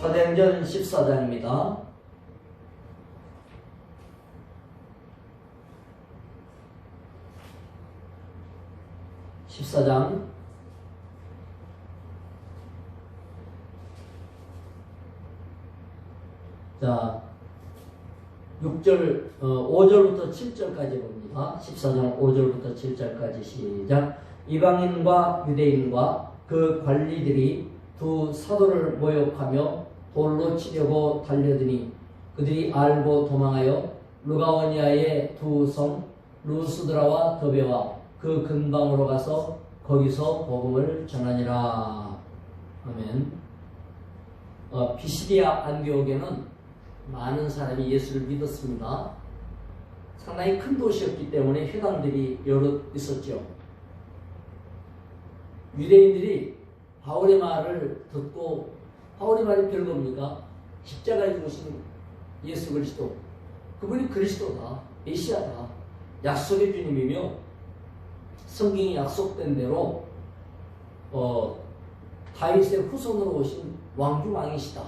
사도행전 14장입니다. 자, 5절부터 7절까지 봅니다. 14장 5절부터 7절까지 시작. 이방인과 유대인과 그 관리들이 두 사도를 모욕하며 돌로 치려고 달려드니 그들이 알고 도망하여 루가오니아의 두 성 루스드라와 더베와 그 근방으로 가서 거기서 복음을 전하니라. 아멘. 피시디아 안디옥에는 많은 사람이 예수를 믿었습니다. 상당히 큰 도시였기 때문에 회당들이 여러 있었죠. 유대인들이 바울의 말을 듣고, 바울의 말이 별겁니까? 십자가에 죽으신 예수 그리스도, 그분이 그리스도다, 메시아다, 약속의 주님이며 성경이 약속된 대로 다윗의 후손으로 오신 왕중왕이시다,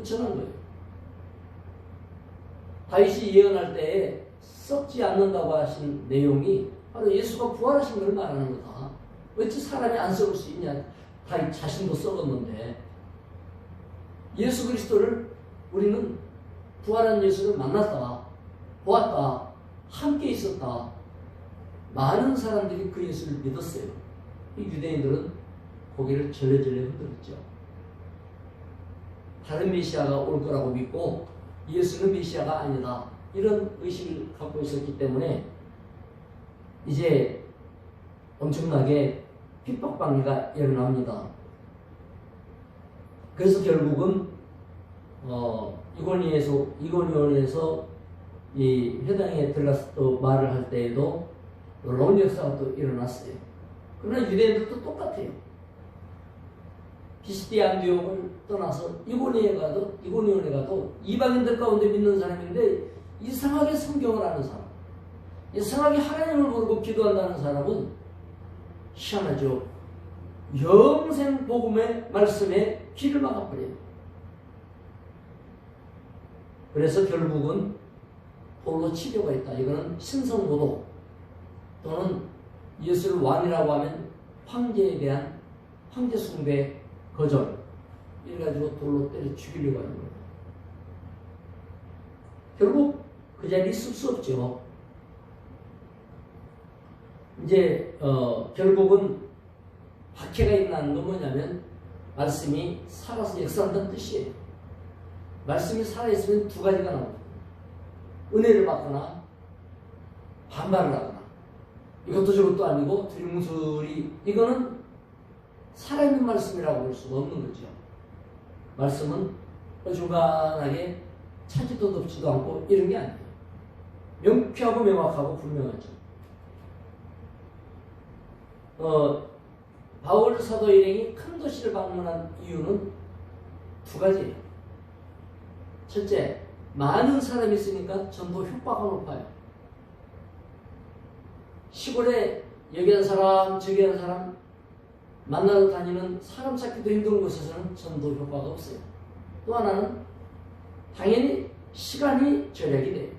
전한 거예요. 다윗이 예언할 때에 썩지 않는다고 하신 내용이 바로 예수가 부활하신 걸 말하는 거다. 어찌 사람이 안 썩을 수 있냐? 다윗 자신도 썩었는데. 예수 그리스도를 우리는 부활한 예수를 만났다, 보았다, 함께 있었다. 많은 사람들이 그 예수를 믿었어요. 이 유대인들은 고개를 절레절레 흔들었죠. 다른 메시아가 올 거라고 믿고 예수는 메시아가 아니다, 이런 의식을 갖고 있었기 때문에 이제 엄청나게 핍박방해가 일어납니다. 그래서 결국은 이고니온에서 이 회당에 들어가서 또 말을 할 때에도 놀라운 역사가 또 일어났어요. 그러나 유대인들도 똑같아요. 피시디아 안디옥을 떠나서 이고니온에 가도 이방인들 가운데 믿는 사람인데 이상하게 성경을 아는 사람, 이상하게 하나님을 모르고 기도한다는 사람은 희한하죠. 영생 복음의 말씀에 귀를 막아버려요. 그래서 결국은 돌로 치료가 있다. 이거는 신성모독 또는 예수를 왕이라고 하면 황제에 대한 황제 숭배 거절, 이래가지고 돌로 때려 죽이려고 하는 거예요. 결국 그 자리에 있을 수 없죠. 이제 결국은 박해가 일어나는 건 뭐냐면 말씀이 살아서 역사한다는 뜻이에요. 말씀이 살아있으면 두 가지가 나옵니다. 은혜를 받거나 반발을 하거나, 이것도 저것도 아니고 두리뭉술이, 이거는 살아있는 말씀이라고 볼 수가 없는 거죠. 말씀은 어중간하게 차지도 덮지도 않고 이런 게 아니에요. 명쾌하고 명확하고 분명하죠. 바울 사도 일행이 큰 도시를 방문한 이유는 두 가지예요. 첫째, 많은 사람이 있으니까 전도 효과가 높아요. 시골에 여기 한 사람 저기 한 사람 만나러 다니는 사람 찾기도 힘든 곳에서는 전도 효과가 없어요. 또 하나는 당연히 시간이 절약이 돼요.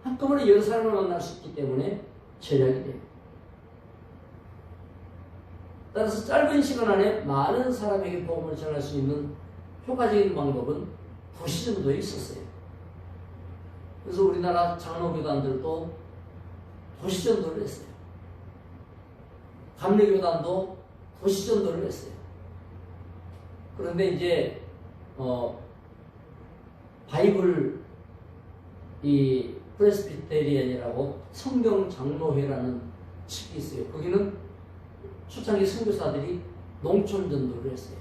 한꺼번에 여러 사람을 만날 수 있기 때문에 절약이 돼요. 따라서 짧은 시간 안에 많은 사람에게 복음을 전할 수 있는 효과적인 방법은 도시전도에 있었어요. 그래서 우리나라 장로교단들도 도시전도를 했어요. 감리교단도 도시전도를 했어요. 그런데 이제 바이블 이 프레스비테리안이라고 성경장로회라는 측이 있어요. 거기는 초창기 선교사들이 농촌 전도를 했어요.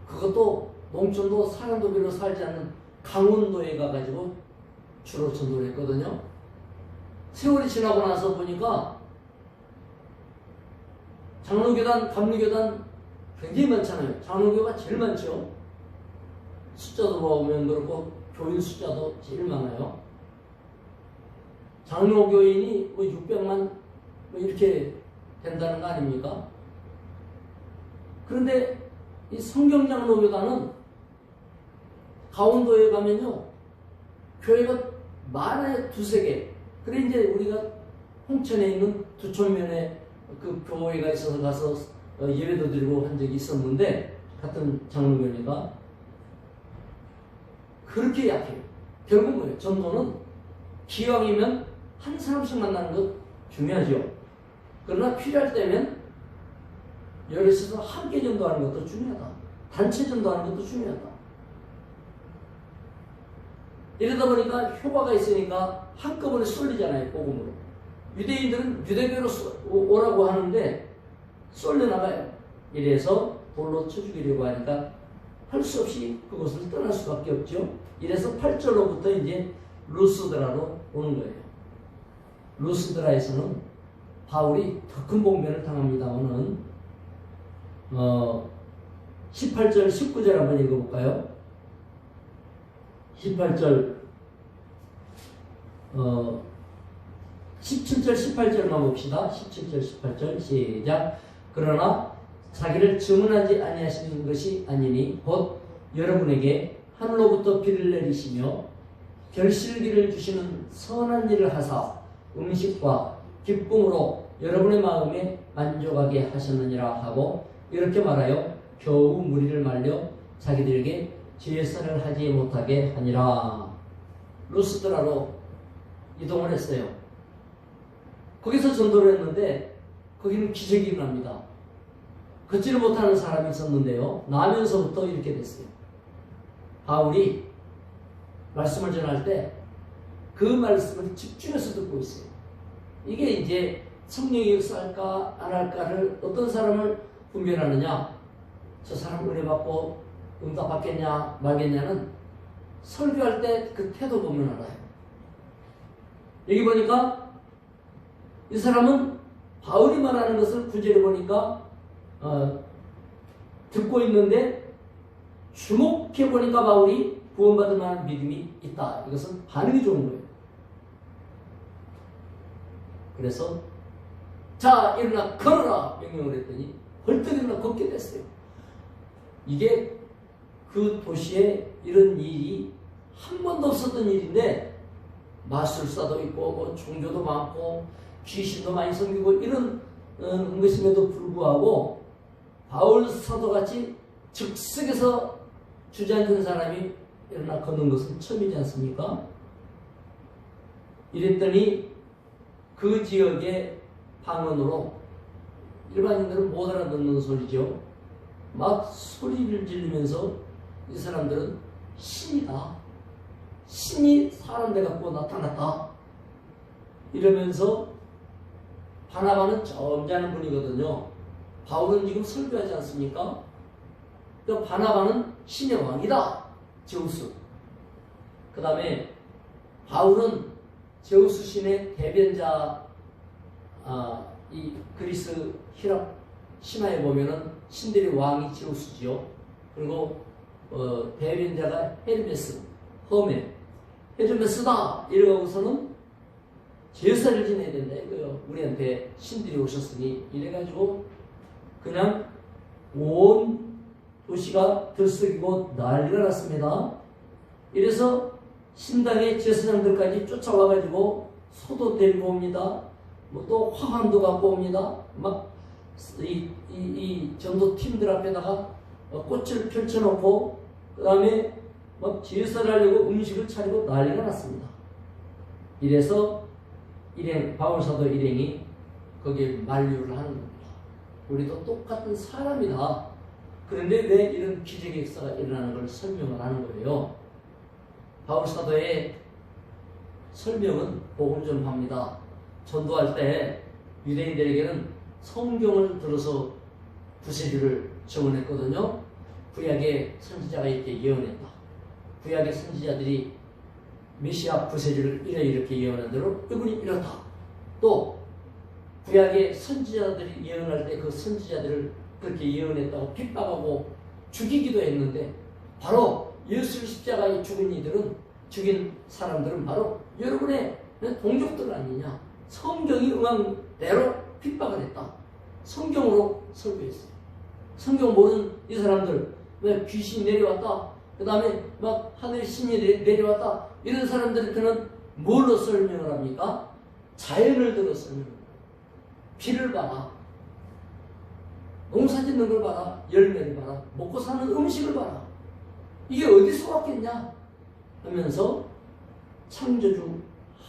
그것도 농촌도 사람도 별로 살지 않는 강원도에 가가지고 주로 전도를 했거든요. 세월이 지나고 나서 보니까 장로교단, 감리교단 굉장히 많잖아요. 장로교가 제일 많죠. 숫자도 보면 그렇고 교인 숫자도 제일 많아요. 장로교인이 뭐 600만 뭐 이렇게 된다는 거 아닙니까? 그런데 이 성경장로교단은 강원도에 가면요, 교회가 많아요. 두세 개. 그래 이제 우리가 홍천에 있는 두촌면에 그 교회가 있어서 가서 예배도 드리고 한 적이 있었는데, 같은 장로교회가 그렇게 약해요. 결국은 뭐예요? 전도는 기왕이면 한 사람씩 만나는 것 중요하죠. 그러나 필요할 때면 여럿이서 함께 전도하는 것도 중요하다. 단체 전도하는 것도 중요하다. 이러다 보니까 효과가 있으니까 한꺼번에 쏠리잖아요. 복음으로. 유대인들은 유대교로 오라고 하는데 쏠려나가요. 이래서 돌로 쳐 죽이려고 하니까 할 수 없이 그곳을 떠날 수밖에 없죠. 이래서 8절로부터 이제 루스드라로 오는 거예요. 루스드라에서는 바울이 더 큰 봉변을 당합니다만은 18절, 19절 한번 읽어볼까요? 18절, 17절, 18절만 봅시다. 17절, 18절 시작. 그러나 자기를 증언하지 아니하시는 것이 아니니 곧 여러분에게 하늘로부터 비를 내리시며 결실기를 주시는 선한 일을 하사 음식과 기쁨으로 여러분의 마음에 만족하게 하셨느니라 하고 이렇게 말하여 겨우 무리를 말려 자기들에게 제사를 하지 못하게 하니라. 루스드라로 이동을 했어요. 거기서 전도를 했는데 거기는 기적이 일어납니다. 걷지를 못하는 사람이 있었는데요, 나면서부터 이렇게 됐어요. 바울이 말씀을 전할 때 그 말씀을 집중해서 듣고 있어요. 이게 이제 성령이 역사할까 안 할까를 어떤 사람을 분별하느냐, 저 사람 은혜 받고 응답 받겠냐 말겠냐는 설교할 때 그 태도 보면 알아요. 여기 보니까 이 사람은 바울이 말하는 것을 구절에 보니까 듣고 있는데 주목해 보니까 바울이 구원받을 만한 믿음이 있다. 이것은 반응이 좋은 거예요. 그래서 자 일어나 걸어라 명령을 했더니 벌떡 일어나 걷게 됐어요. 이게 그 도시에 이런 일이 한 번도 없었던 일인데 마술사도 있고 뭐 종교도 많고 귀신도 많이 섬기고 이런 것임에도 불구하고 바울 사도같이 즉석에서 주저앉은 사람이 일어나 걷는 것은 처음이지 않습니까? 이랬더니 그 지역의 방언으로 일반인들은 못 알아듣는 소리죠. 막 소리를 지르면서 이 사람들은 신이다. 신이 사람 돼갖고 나타났다. 이러면서 바나바는 점잖은 분이거든요. 바울은 지금 설교하지 않습니까? 그 바나바는 신의 왕이다. 제우스. 그 다음에 바울은 제우스 신의 대변자, 이 그리스 히랍 신화에 보면은 신들의 왕이 제우스지요. 그리고 대변자가 헤르메스, 허메, 헤르메스다 이러고서는 제사를 지내야 된다 이거요. 우리한테 신들이 오셨으니 이래가지고 그냥 온 도시가 들썩이고 난리가 났습니다. 이래서 신당의 제사장들까지 쫓아와가지고 소도 데리고 옵니다. 뭐 또 화환도 갖고 옵니다. 막 이 전도팀들 앞에다가 꽃을 펼쳐놓고 그 다음에 막 제사를 하려고 음식을 차리고 난리가 났습니다. 이래서 바울 사도 일행이 거기에 만류를 하는 겁니다. 우리도 똑같은 사람이다. 그런데 왜 이런 기적의 역사가 일어나는 걸 설명을 하는 거예요. 바울 사도의 설명은 복음 전파입니다. 전도할 때 유대인들에게는 성경을 들어서 구세주를 증언했거든요. 구약의 선지자가 이렇게 예언했다. 구약의 선지자들이 메시아 구세주를 이렇게 예언한 대로 이분이 이렇다. 또 구약의 선지자들이 예언할 때 그 선지자들을 그렇게 예언했다고 핍박하고 죽이기도 했는데 바로 예수 십자가에 죽인 사람들은 바로 여러분의 동족들 아니냐. 성경이 응한 대로 핍박을 했다. 성경으로 설교했어요. 성경 모르는 이 사람들 왜 귀신 내려왔다 그 다음에 막 하늘 신이 내려왔다. 이런 사람들한테는 뭘로 설명을 합니까? 자연을 들어 설명합니다. 비를 봐라. 농사 짓는 걸 봐라. 열매를 봐라. 먹고 사는 음식을 봐라. 이게 어디서 왔겠냐? 하면서 창조주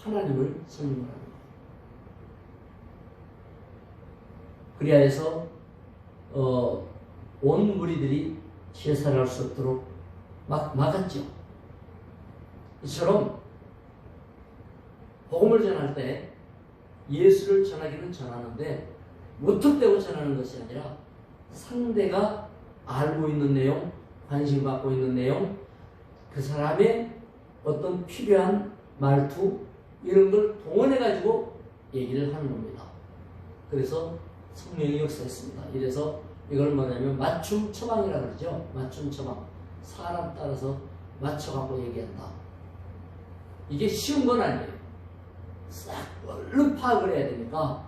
하나님을 설명합니다. 그리하여 해서 온 무리들이 제사를 할 수 없도록 막았죠. 이처럼 복음을 전할 때 예수를 전하기는 전하는데 무턱대고 전하는 것이 아니라 상대가 알고 있는 내용, 관심받고 있는 내용, 그 사람의 어떤 필요한 말투 이런 걸 동원해가지고 얘기를 하는 겁니다. 그래서 성령이 역사했습니다. 이래서 이걸 뭐냐면 맞춤 처방이라고 그러죠. 맞춤 처방. 사람 따라서 맞춰갖고 얘기한다. 이게 쉬운 건 아니에요. 싹 얼른 파악을 해야 되니까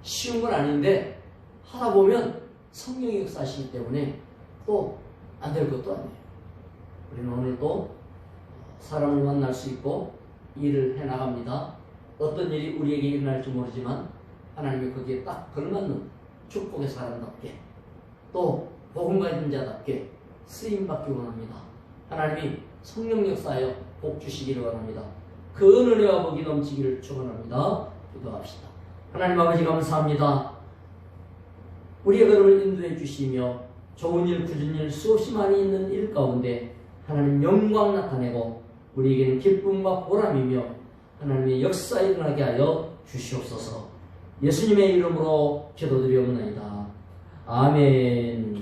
쉬운 건 아닌데 하다 보면 성령이 역사하시기 때문에 또 안 될 것도 아니에요. 우리는 오늘 또 사람을 만날 수 있고 일을 해나갑니다. 어떤 일이 우리에게 일어날지 모르지만 하나님이 거기에 딱 걸맞는 축복의 사람답게 또 복음 가진 자답게 쓰임받기 원합니다. 하나님이 성령 역사하여 복 주시기를 원합니다. 그 은혜와 복이 넘치기를 축원합니다. 기도합시다. 하나님 아버지 감사합니다. 우리의 걸음을 인도해 주시며 좋은 일, 굳은 일, 수없이 많이 있는 일 가운데 하나님 영광 나타내고 우리에게는 기쁨과 보람이며 하나님의 역사 일어나게 하여 주시옵소서. 예수님의 이름으로 기도드리옵나이다. 아멘.